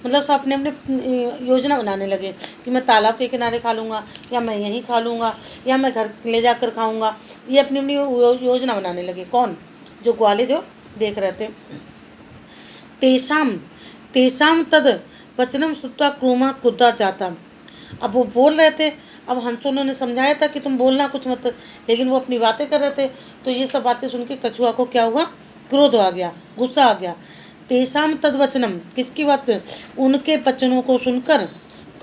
मतलब सब अपने अपने योजना बनाने लगे कि मैं तालाब के किनारे खा लूँगा, या मैं यहीं खा लूँगा, या मैं घर ले जाकर खाऊँगा। ये अपनी अपनी योजना बनाने लगे। कौन? जो ग्वाले जो देख रहे थे। तेषाम तेषाम तद वचनम श्रुत्वा क्रूमा क्रुद्धा जाता। अब वो बोल रहे थे, अब हंसों ने समझाया था कि तुम बोलना कुछ मत, लेकिन वो अपनी बातें कर रहे थे। तो ये सब बातें सुन के कछुआ को क्या हुआ? क्रोध आ गया, गुस्सा आ गया। तेषाम तद्वचनम, किसकी बात? उनके वचनों को सुनकर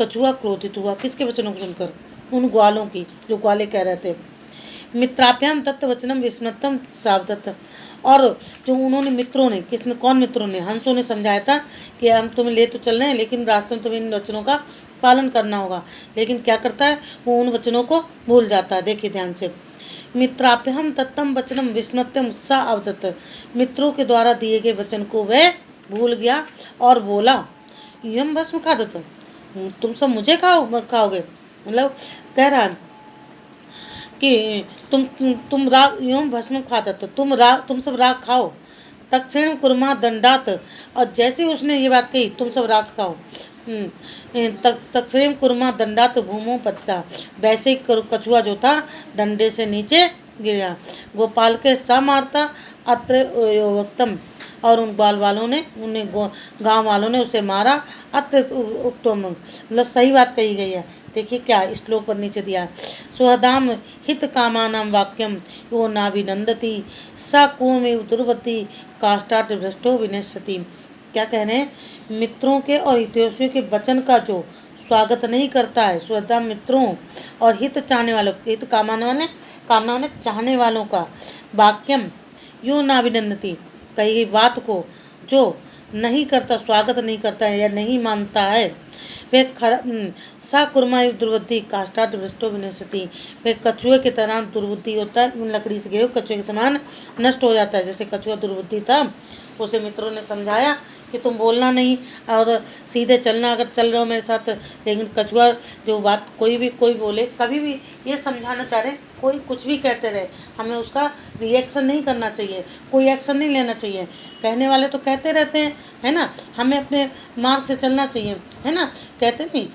कछुआ क्रोधित हुआ। किसके वचनों को सुनकर? उन ग्वालों की, जो ग्वाले कह रहे थे। मित्राभ्याम दत्त वचनम विस्मृतम सावदत्त। और जो उन्होंने मित्रों ने, किसने, कौन मित्रों ने? हंसों ने समझाया था कि हम तुम्हें ले तो चल रहे हैं, लेकिन रास्ते में तुम्हें इन वचनों का पालन करना होगा। लेकिन क्या करता है वो? उन वचनों को भूल जाता है। देखिए ध्यान से। मित्राभ्याम दत्तम वचनम विस्मृत्यम सा अवदत्त। मित्रों के द्वारा दिए गए वचन को वह भूल गया और बोला, यम भस्म खादत, तुम सब मुझे खाओगे। मतलब कह रहा है कि तुम राग एवं भस्म खादत, तुम सब राग खाओ। तक्षण कुर्मा दंडात, और जैसे उसने ये बात कही, तुम सब राग खाओ, तक्षण कुर्मा दंडात भूमो पत्ता, वैसे ही कछुआ जो था डंडे से नीचे गिरा। गोपाल के सा मारता अत्र वक्तम, और उन बाल वालों ने, उन्हें गांव वालों ने उसे मारा। अत्र उत्तम, मतलब सही बात कही गई है। देखिए क्या श्लोक पर नीचे दिया है। स्वदाम हित कामानाम वाक्यम यो नाभिनंदती सा कूमेव दुर्वती काष्ठाट भ्रष्टो विनश्यति। क्या कह रहे हैं? मित्रों के और हितैषियों के वचन का जो स्वागत नहीं करता है, स्वदाम मित्रों और हित चाहने वालों, हित कामना वाले चाहने वालों का वाक्यम यो नाभिनंदती, कही गई बात को जो नहीं करता, स्वागत नहीं करता है या नहीं मानता है, वे सा कुर्मा दुर्बुद्धि काष्ठाट भ्रष्टो विनश्यति, वे कछुए की तरह दुर्बुद्धि होता है, लकड़ी से गिरे कछुए के समान नष्ट हो जाता है। जैसे कछुआ दुर्बुद्धि था, उसे मित्रों ने समझाया कि तुम बोलना नहीं और सीधे चलना अगर चल रहे हो मेरे साथ। लेकिन कछुआ जो बात कोई बोले, कभी भी ये समझाना चाह रहे, कोई कुछ भी कहते रहे, हमें उसका रिएक्शन नहीं करना चाहिए, कोई एक्शन नहीं लेना चाहिए। कहने वाले तो कहते रहते हैं, है ना, हमें अपने मार्ग से चलना चाहिए, है ना। कहते नहीं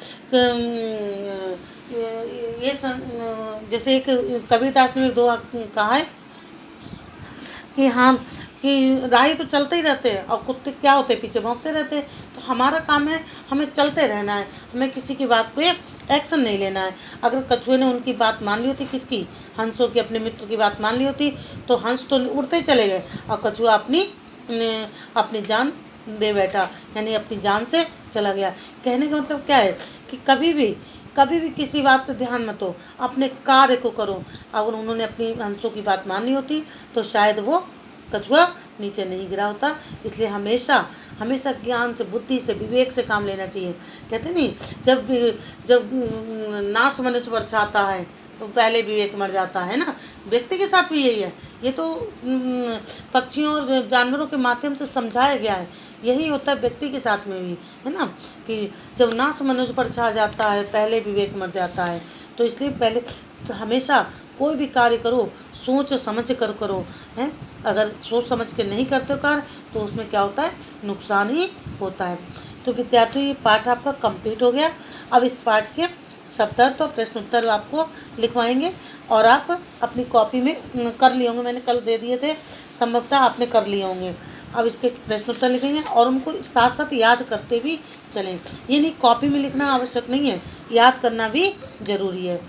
जैसे एक कबीरदास ने दो कहा है कि हाँ, कि राही तो चलते ही रहते हैं और कुत्ते क्या होते हैं, पीछे भौंकते रहते हैं। तो हमारा काम है हमें चलते रहना है, हमें किसी की बात पे एक्शन नहीं लेना है। अगर कछुए ने उनकी बात मान ली होती, किसकी? हंसों की, अपने मित्र की बात मान ली होती, तो हंस तो उड़ते ही चले गए और कछुआ अपनी जान दे बैठा, यानी अपनी जान से चला गया। कहने का मतलब क्या है कि कभी भी किसी बात पर ध्यान मत हो, अपने कार्य को करो। अगर उन्होंने अपनी हंसों की बात मान ली होती तो शायद वो कछुआ नीचे नहीं गिरा होता। इसलिए हमेशा ज्ञान से, बुद्धि से, विवेक से काम लेना चाहिए। कहते नहीं, जब नाश मनुष्य पर छाता है तो पहले विवेक मर जाता है ना। व्यक्ति के साथ भी यही है। ये तो पक्षियों और जानवरों के माध्यम से समझाया गया है। यही होता है व्यक्ति के साथ में भी, है ना, कि जब नाश मनुष्य पर छा जाता है पहले विवेक मर जाता है। तो इसलिए पहले तो हमेशा कोई भी कार्य करो सोच समझ कर करो, हैं। अगर सोच समझ के नहीं करते कार्य तो उसमें क्या होता है? नुकसान ही होता है। तो विद्यार्थी ये पाठ आपका कंप्लीट हो गया। अब इस पाठ के शब्दार्थ और प्रश्न उत्तर आपको लिखवाएंगे और आप अपनी कॉपी में कर लिए होंगे। मैंने कल दे दिए थे, संभवतः आपने कर लिए होंगे। अब इसके प्रश्न उत्तर लिखेंगे और उनको साथ साथ याद करते भी चलें। ये नहीं कॉपी में लिखना आवश्यक नहीं है, याद करना भी जरूरी है।